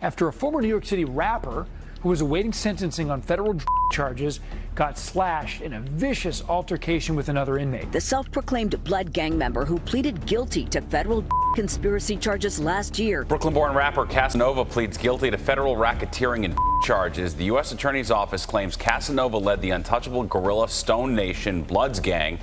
after a former New York City rapper who was awaiting sentencing on federal charges got slashed in a vicious altercation with another inmate. The self-proclaimed Blood gang member who pleaded guilty to federal conspiracy charges last year. Brooklyn-born rapper Casanova pleads guilty to federal racketeering and charges. The U.S. Attorney's Office claims Casanova led the untouchable guerrilla Stone Nation Bloods gang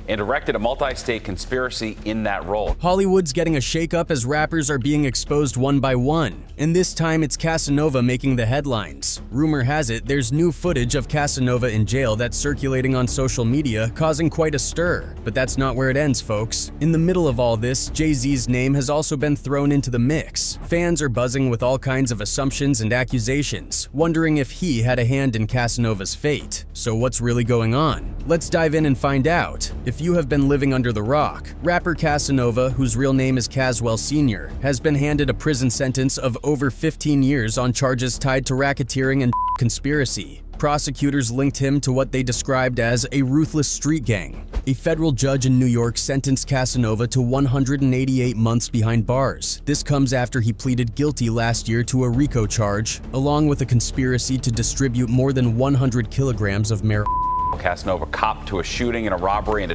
and directed a multi-state conspiracy in that role. Hollywood's getting a shakeup as rappers are being exposed one by one, and this time it's Casanova making the headlines. Rumor has it there's new footage of Casanova in jail that's circulating on social media, causing quite a stir. But that's not where it ends, folks. In the middle of all this, Jay-Z's name has also been thrown into the mix. Fans are buzzing with all kinds of assumptions and accusations, wondering if he had a hand in Casanova's fate. So what's really going on? Let's dive in and find out. If you have been living under the rock, rapper Casanova, whose real name is Caswell Senior, has been handed a prison sentence of over 15 years on charges tied to racketeering and conspiracy. Prosecutors linked him to what they described as a ruthless street gang. A federal judge in New York sentenced Casanova to 188 months behind bars. This comes after he pleaded guilty last year to a RICO charge, along with a conspiracy to distribute more than 100 kilograms of marijuana. Casanova copped to a shooting and a robbery and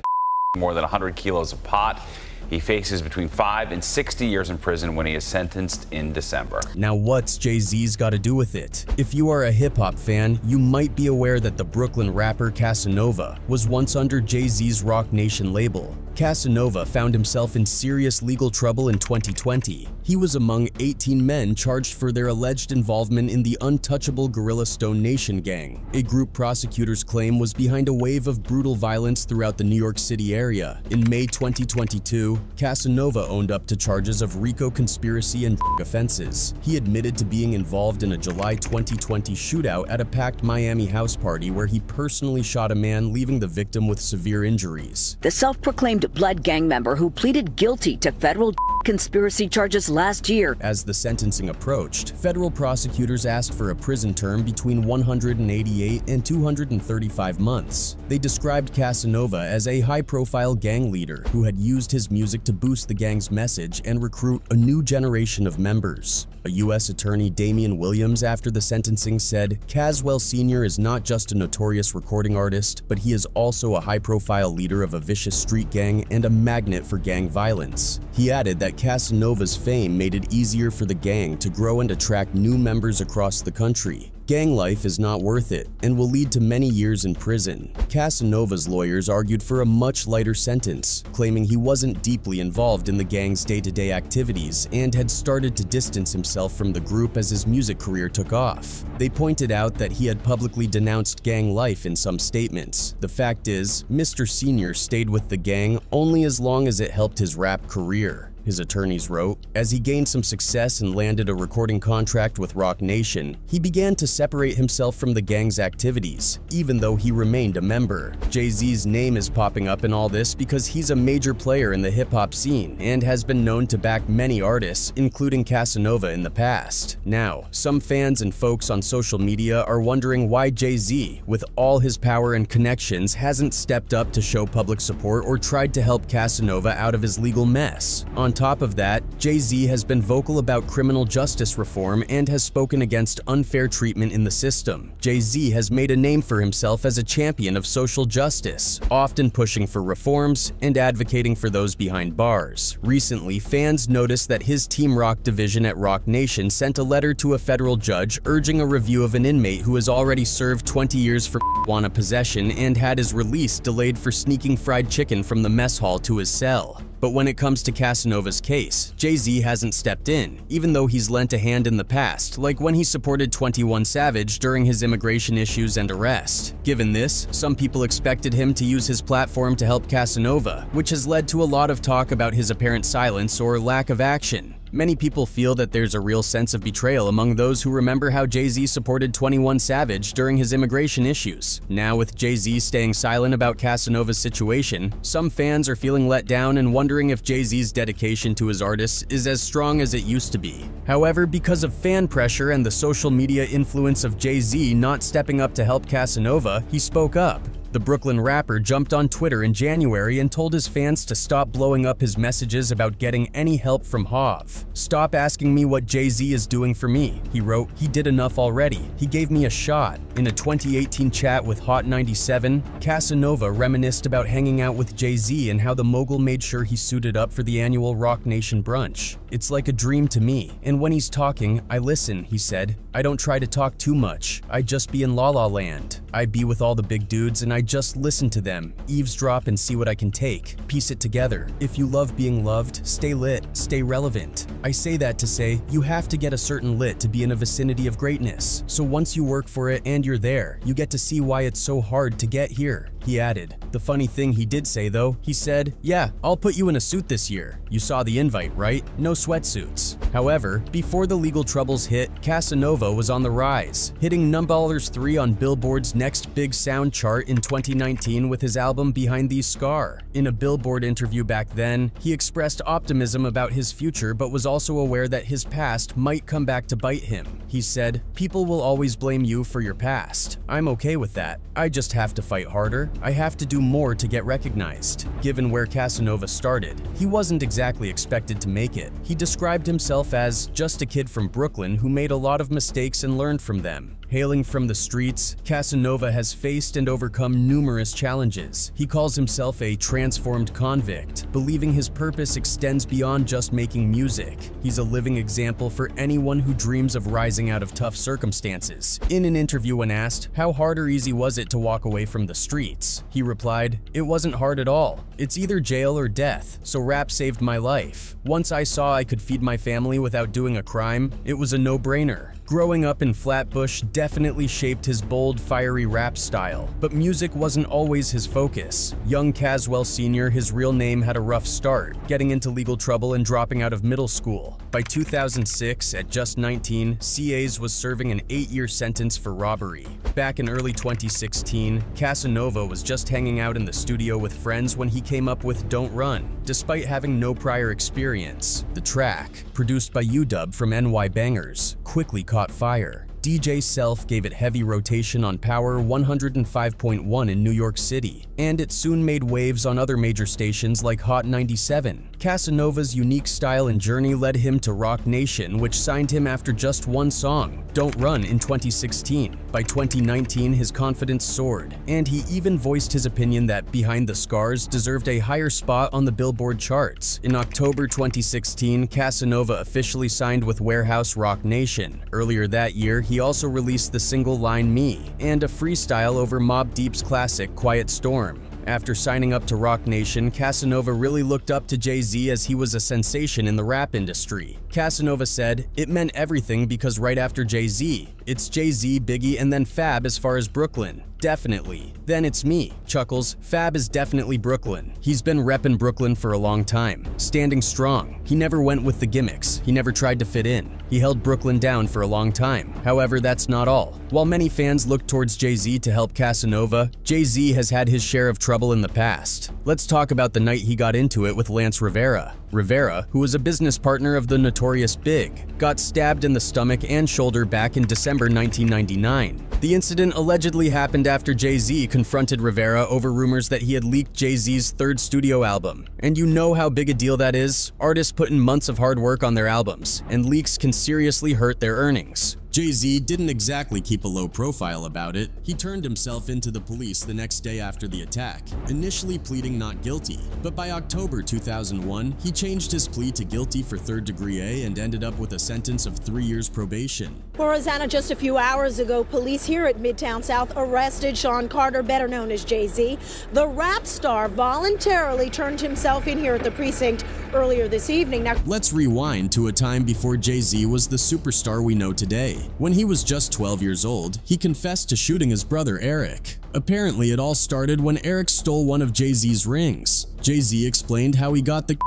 more than 100 kilos of pot. He faces between 5 and 60 years in prison when he is sentenced in December. Now what's Jay-Z's got to do with it? If you are a hip-hop fan, you might be aware that the Brooklyn rapper Casanova was once under Jay-Z's Rock Nation label. Casanova found himself in serious legal trouble in 2020. He was among 18 men charged for their alleged involvement in the untouchable guerrilla Stone Nation gang, a group prosecutors claim was behind a wave of brutal violence throughout the New York City area. In May 2022, Casanova owned up to charges of RICO conspiracy and drug offenses. He admitted to being involved in a July 2020 shootout at a packed Miami house party where he personally shot a man, leaving the victim with severe injuries. The self-proclaimed Blood gang member who pleaded guilty to federal conspiracy charges last year. As the sentencing approached, federal prosecutors asked for a prison term between 188 and 235 months. They described Casanova as a high-profile gang leader who had used his music to boost the gang's message and recruit a new generation of members. A U.S. attorney, Damian Williams, after the sentencing said, Caswell Senior is not just a notorious recording artist, but he is also a high-profile leader of a vicious street gang and a magnet for gang violence. He added that Casanova's fame made it easier for the gang to grow and attract new members across the country. Gang life is not worth it and will lead to many years in prison. Casanova's lawyers argued for a much lighter sentence, claiming he wasn't deeply involved in the gang's day-to-day activities and had started to distance himself from the group as his music career took off. They pointed out that he had publicly denounced gang life in some statements. The fact is, Mr. Senior stayed with the gang only as long as it helped his rap career. His attorneys wrote, as he gained some success and landed a recording contract with Rock Nation, he began to separate himself from the gang's activities, even though he remained a member. Jay-Z's name is popping up in all this because he's a major player in the hip-hop scene and has been known to back many artists, including Casanova in the past. Now, some fans and folks on social media are wondering why Jay-Z, with all his power and connections, hasn't stepped up to show public support or tried to help Casanova out of his legal mess. On top of that, Jay-Z has been vocal about criminal justice reform and has spoken against unfair treatment in the system. Jay-Z has made a name for himself as a champion of social justice, often pushing for reforms and advocating for those behind bars. Recently, fans noticed that his Team Rock division at Rock Nation sent a letter to a federal judge urging a review of an inmate who has already served 20 years for marijuana possession and had his release delayed for sneaking fried chicken from the mess hall to his cell. But when it comes to Casanova's case, Jay-Z hasn't stepped in, even though he's lent a hand in the past, like when he supported 21 Savage during his immigration issues and arrest. Given this, some people expected him to use his platform to help Casanova, which has led to a lot of talk about his apparent silence or lack of action. Many people feel that there's a real sense of betrayal among those who remember how Jay-Z supported 21 Savage during his immigration issues. Now, with Jay-Z staying silent about Casanova's situation, some fans are feeling let down and wondering if Jay-Z's dedication to his artists is as strong as it used to be. However, because of fan pressure and the social media influence of Jay-Z not stepping up to help Casanova, he spoke up. The Brooklyn rapper jumped on Twitter in January and told his fans to stop blowing up his messages about getting any help from Hov. "Stop asking me what Jay-Z is doing for me," he wrote. "He did enough already. He gave me a shot." In a 2018 chat with Hot 97, Casanova reminisced about hanging out with Jay-Z and how the mogul made sure he suited up for the annual Rock Nation brunch. "It's like a dream to me, and when he's talking, I listen," he said. "I don't try to talk too much. I just be in La La Land. I be with all the big dudes and I just listen to them, eavesdrop and see what I can take, piece it together. If you love being loved, stay lit, stay relevant. I say that to say, you have to get a certain lit to be in a vicinity of greatness. So once you work for it and you're there, you get to see why it's so hard to get here," he added. The funny thing he did say though, he said, "Yeah, I'll put you in a suit this year. You saw the invite, right? No sweatsuits." However, before the legal troubles hit, Casanova was on the rise, hitting #3 on Billboard's Next Big Sound chart in 2019 with his album Behind These Scar. In a Billboard interview back then, he expressed optimism about his future but was also aware that his past might come back to bite him. He said, "People will always blame you for your past. I'm okay with that. I just have to fight harder. I have to do more to get recognized." Given where Casanova started, he wasn't exactly expected to make it. He described himself as just a kid from Brooklyn who made a lot of mistakes and learned from them. Hailing from the streets, Casanova has faced and overcome numerous challenges. He calls himself a transformed convict, believing his purpose extends beyond just making music. He's a living example for anyone who dreams of rising out of tough circumstances. In an interview when asked, how hard or easy was it to walk away from the streets, he replied, "It wasn't hard at all. It's either jail or death, so rap saved my life. Once I saw I could feed my family without doing a crime, it was a no-brainer." Growing up in Flatbush definitely shaped his bold, fiery rap style, but music wasn't always his focus. Young Caswell Senior, his real name, had a rough start, getting into legal trouble and dropping out of middle school. By 2006, at just 19, CAs was serving an 8-year sentence for robbery. Back in early 2016, Casanova was just hanging out in the studio with friends when he came up with Don't Run, despite having no prior experience. The track, produced by UW from NY Bangers, quickly caught fire. DJ Self gave it heavy rotation on Power 105.1 in New York City, and it soon made waves on other major stations like Hot 97. Casanova's unique style and journey led him to Rock Nation, which signed him after just one song, Don't Run, in 2016. By 2019, his confidence soared, and he even voiced his opinion that Behind the Scars deserved a higher spot on the Billboard charts. In October 2016, Casanova officially signed with Warehouse Rock Nation. Earlier that year, he also released the single Line Me and a freestyle over Mobb Deep's classic Quiet Storm. After signing up to Rock Nation, Casanova really looked up to Jay-Z as he was a sensation in the rap industry. Casanova said, "It meant everything because right after Jay-Z, it's Jay-Z, Biggie, and then Fab as far as Brooklyn. Definitely. Then it's me." Chuckles, "Fab is definitely Brooklyn. He's been reppin' Brooklyn for a long time, standing strong. He never went with the gimmicks. He never tried to fit in. He held Brooklyn down for a long time." However, that's not all. While many fans look towards Jay-Z to help Casanova, Jay-Z has had his share of trouble in the past. Let's talk about the night he got into it with Lance Rivera. Rivera, who was a business partner of the Notorious Big, got stabbed in the stomach and shoulder back in December 1999. The incident allegedly happened after Jay-Z confronted Rivera over rumors that he had leaked Jay-Z's third studio album. And you know how big a deal that is? Artists put in months of hard work on their albums, and leaks can seriously hurt their earnings. Jay-Z didn't exactly keep a low profile about it. He turned himself into the police the next day after the attack, initially pleading not guilty. But by October 2001, he changed his plea to guilty for third-degree A and ended up with a sentence of 3 years probation. Well, Rosanna, just a few hours ago, police here at Midtown South arrested Sean Carter, better known as Jay-Z. The rap star voluntarily turned himself in here at the precinct earlier this evening. Now, let's rewind to a time before Jay-Z was the superstar we know today. When he was just 12 years old, he confessed to shooting his brother Eric. Apparently, it all started when Eric stole one of Jay-Z's rings. Jay-Z explained how he got the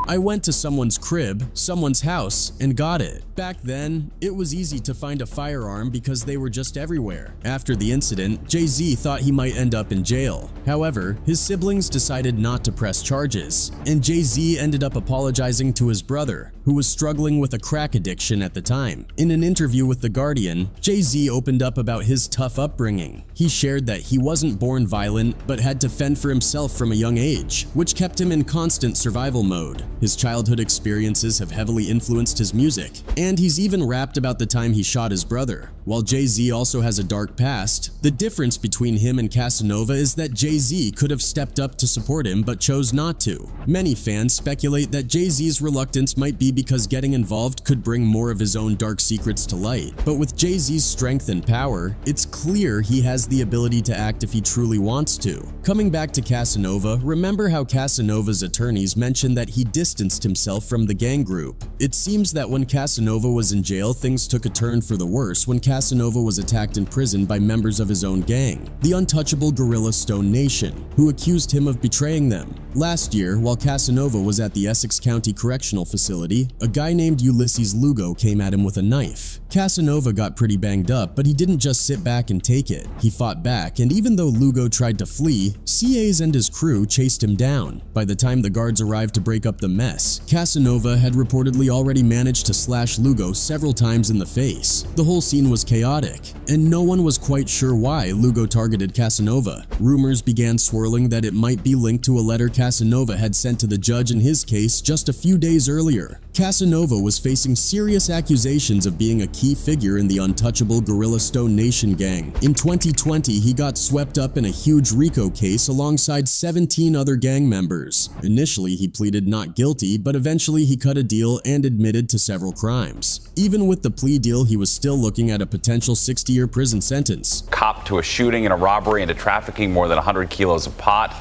I went to someone's crib, someone's house, and got it. Back then, it was easy to find a firearm because they were just everywhere. After the incident, Jay-Z thought he might end up in jail. However, his siblings decided not to press charges, and Jay-Z ended up apologizing to his brother, who was struggling with a crack addiction at the time. In an interview with The Guardian, Jay-Z opened up about his tough upbringing. He shared that he wasn't born violent, but had to fend for himself from a young age, which kept him in constant survival mode. His childhood experiences have heavily influenced his music, and he's even rapped about the time he shot his brother. While Jay-Z also has a dark past, the difference between him and Casanova is that Jay-Z could have stepped up to support him but chose not to. Many fans speculate that Jay-Z's reluctance might be because getting involved could bring more of his own dark secrets to light. But with Jay-Z's strength and power, it's clear he has the ability to act if he truly wants to. Coming back to Casanova, remember how Casanova's attorneys mentioned that he distanced himself from the gang group. It seems that when Casanova was in jail, things took a turn for the worse when Casanova was attacked in prison by members of his own gang, the untouchable guerrilla Stone Nation, who accused him of betraying them. Last year, while Casanova was at the Essex County Correctional Facility, a guy named Ulysses Lugo came at him with a knife. Casanova got pretty banged up, but he didn't just sit back and take it. He fought back, and even though Lugo tried to flee, CAs and his crew chased him down. By the time the guards arrived to break up the mess, Casanova had reportedly already managed to slash Lugo several times in the face. The whole scene was chaotic, and no one was quite sure why Lugo targeted Casanova. Rumors began swirling that it might be linked to a letter Casanova had sent to the judge in his case just a few days earlier. Casanova was facing serious accusations of being a key figure in the untouchable guerrilla Stone Nation gang. In 2020, he got swept up in a huge RICO case alongside 17 other gang members. Initially, he pleaded not guilty, but eventually he cut a deal and admitted to several crimes. Even with the plea deal, he was still looking at a potential 60-year prison sentence. Cop to a shooting and a robbery into trafficking more than 100 kilos of pot.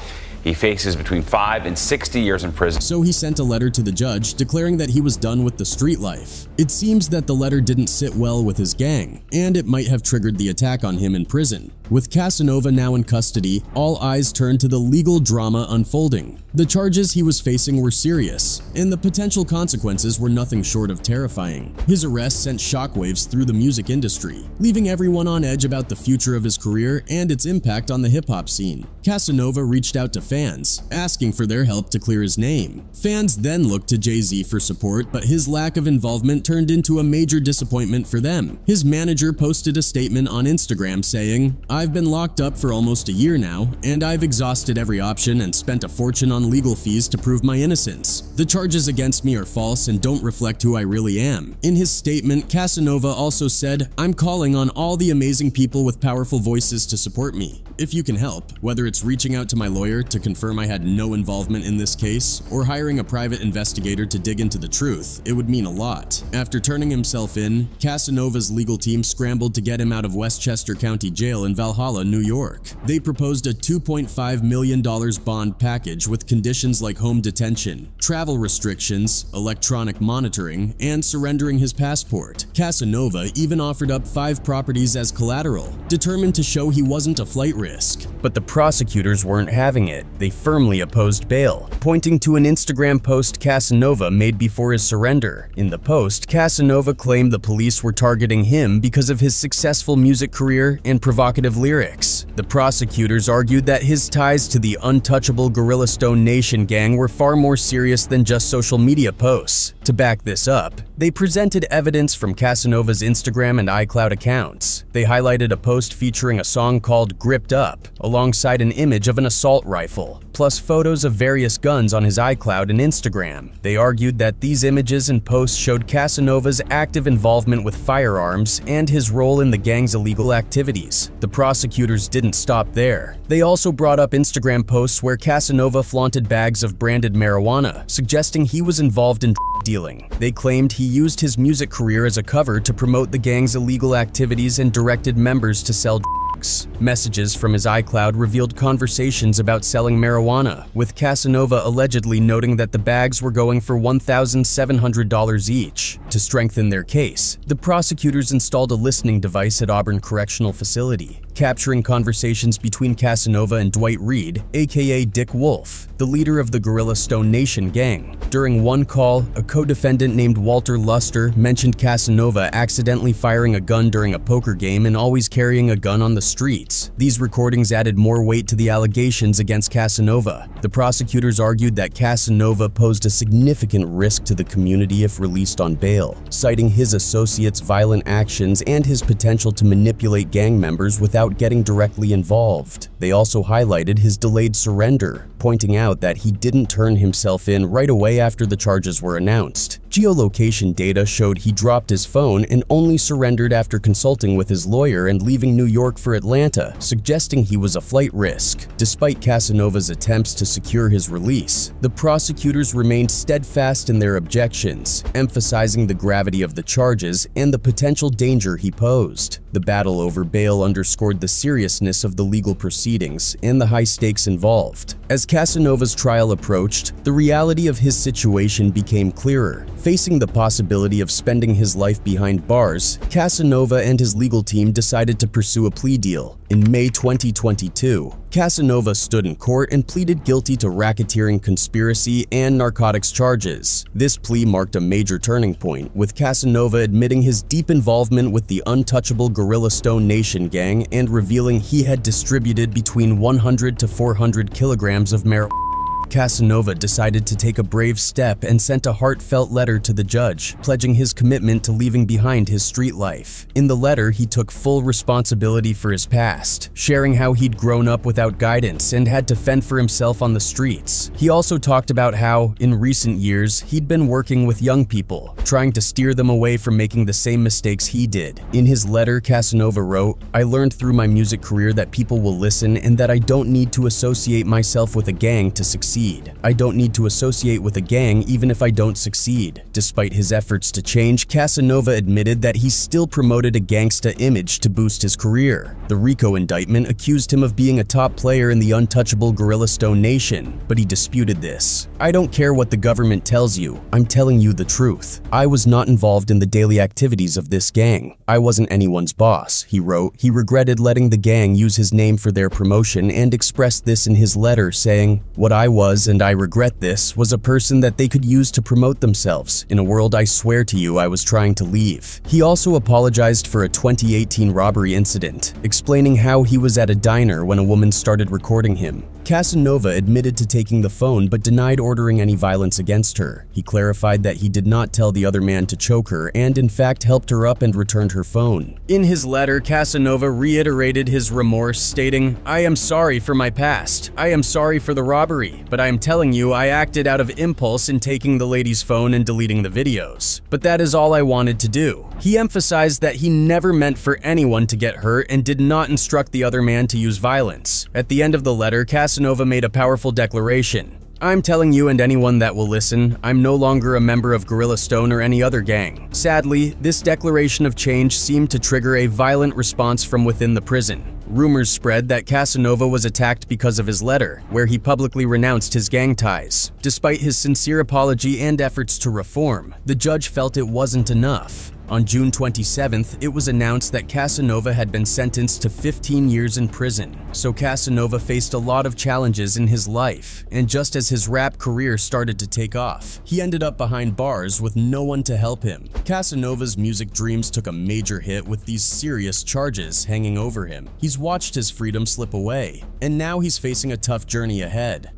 He faces between 5 and 60 years in prison. So he sent a letter to the judge declaring that he was done with the street life. It seems that the letter didn't sit well with his gang, and it might have triggered the attack on him in prison. With Casanova now in custody, all eyes turned to the legal drama unfolding. The charges he was facing were serious, and the potential consequences were nothing short of terrifying. His arrest sent shockwaves through the music industry, leaving everyone on edge about the future of his career and its impact on the hip-hop scene. Casanova reached out to fans, asking for their help to clear his name. Fans then looked to Jay-Z for support, but his lack of involvement turned into a major disappointment for them. His manager posted a statement on Instagram saying, "I've been locked up for almost a year now, and I've exhausted every option and spent a fortune on legal fees to prove my innocence. The charges against me are false and don't reflect who I really am." In his statement, Casanova also said, "I'm calling on all the amazing people with powerful voices to support me. If you can help, whether it's reaching out to my lawyer to confirm I had no involvement in this case, or hiring a private investigator to dig into the truth, it would mean a lot." After turning himself in, Casanova's legal team scrambled to get him out of Westchester County Jail in Valhalla, New York. They proposed a $2.5 million bond package with conditions like home detention, travel restrictions, electronic monitoring, and surrendering his passport. Casanova even offered up 5 properties as collateral, determined to show he wasn't a flight risk. But the prosecutors weren't having it. They firmly opposed bail, pointing to an Instagram post Casanova made before his surrender. In the post, Casanova claimed the police were targeting him because of his successful music career and provocative lyrics. The prosecutors argued that his ties to the untouchable guerrilla Stone Nation gang were far more serious than just social media posts. To back this up, they presented evidence from Casanova's Instagram and iCloud accounts. They highlighted a post featuring a song called "Gripped Up," alongside an image of an assault rifle, plus photos of various guns on his iCloud and Instagram. They argued that these images and posts showed Casanova's active involvement with firearms and his role in the gang's illegal activities. The prosecutors didn't stop there. They also brought up Instagram posts where Casanova flaunted bags of branded marijuana, suggesting he was involved in dealing. They claimed he used his music career as a cover to promote the gang's illegal activities and directed members to sell drugs. Messages from his iCloud revealed conversations about selling marijuana, with Casanova allegedly noting that the bags were going for $1,700 each. To strengthen their case, the prosecutors installed a listening device at Auburn Correctional Facility, capturing conversations between Casanova and Dwight Reed, aka Dick Wolf, the leader of the Gorilla Stone Nation gang. During one call, a co-defendant named Walter Luster mentioned Casanova accidentally firing a gun during a poker game and always carrying a gun on the streets. These recordings added more weight to the allegations against Casanova. The prosecutors argued that Casanova posed a significant risk to the community if released on bail, citing his associates' violent actions and his potential to manipulate gang members without getting directly involved. They also highlighted his delayed surrender, pointing out that he didn't turn himself in right away after the charges were announced. Geolocation data showed he dropped his phone and only surrendered after consulting with his lawyer and leaving New York for Atlanta, suggesting he was a flight risk. Despite Casanova's attempts to secure his release, the prosecutors remained steadfast in their objections, emphasizing the gravity of the charges and the potential danger he posed. The battle over bail underscored the seriousness of the legal proceedings and the high stakes involved. As Casanova's trial approached, the reality of his situation became clearer. Facing the possibility of spending his life behind bars, Casanova and his legal team decided to pursue a plea deal. In May 2022, Casanova stood in court and pleaded guilty to racketeering, conspiracy, and narcotics charges. This plea marked a major turning point, with Casanova admitting his deep involvement with the untouchable Gorilla Stone Nation gang and revealing he had distributed between 100 to 400 kilograms of marijuana. Casanova decided to take a brave step and sent a heartfelt letter to the judge, pledging his commitment to leaving behind his street life. In the letter, he took full responsibility for his past, sharing how he'd grown up without guidance and had to fend for himself on the streets. He also talked about how, in recent years, he'd been working with young people, trying to steer them away from making the same mistakes he did. In his letter, Casanova wrote, "I learned through my music career that people will listen and that I don't need to associate myself with a gang to succeed. I don't need to associate with a gang even if I don't succeed." Despite his efforts to change, Casanova admitted that he still promoted a gangsta image to boost his career. The RICO indictment accused him of being a top player in the untouchable Gorilla Stone Nation, but he disputed this. "I don't care what the government tells you, I'm telling you the truth. I was not involved in the daily activities of this gang. I wasn't anyone's boss," he wrote. He regretted letting the gang use his name for their promotion and expressed this in his letter, saying, "What I was, and I regret this, was a person that they could use to promote themselves in a world I swear to you I was trying to leave." He also apologized for a 2018 robbery incident, explaining how he was at a diner when a woman started recording him. Casanova admitted to taking the phone but denied ordering any violence against her. He clarified that he did not tell the other man to choke her and in fact helped her up and returned her phone. In his letter, Casanova reiterated his remorse, stating, "I am sorry for my past. I am sorry for the robbery, but I am telling you I acted out of impulse in taking the lady's phone and deleting the videos. But that is all I wanted to do." He emphasized that he never meant for anyone to get hurt and did not instruct the other man to use violence. At the end of the letter, Casanova made a powerful declaration. "I'm telling you and anyone that will listen, I'm no longer a member of Gorilla Stone or any other gang." Sadly, this declaration of change seemed to trigger a violent response from within the prison. Rumors spread that Casanova was attacked because of his letter, where he publicly renounced his gang ties. Despite his sincere apology and efforts to reform, the judge felt it wasn't enough. On June 27th, it was announced that Casanova had been sentenced to 15 years in prison. So Casanova faced a lot of challenges in his life, and just as his rap career started to take off, he ended up behind bars with no one to help him. Casanova's music dreams took a major hit with these serious charges hanging over him. He's watched his freedom slip away, and now he's facing a tough journey ahead.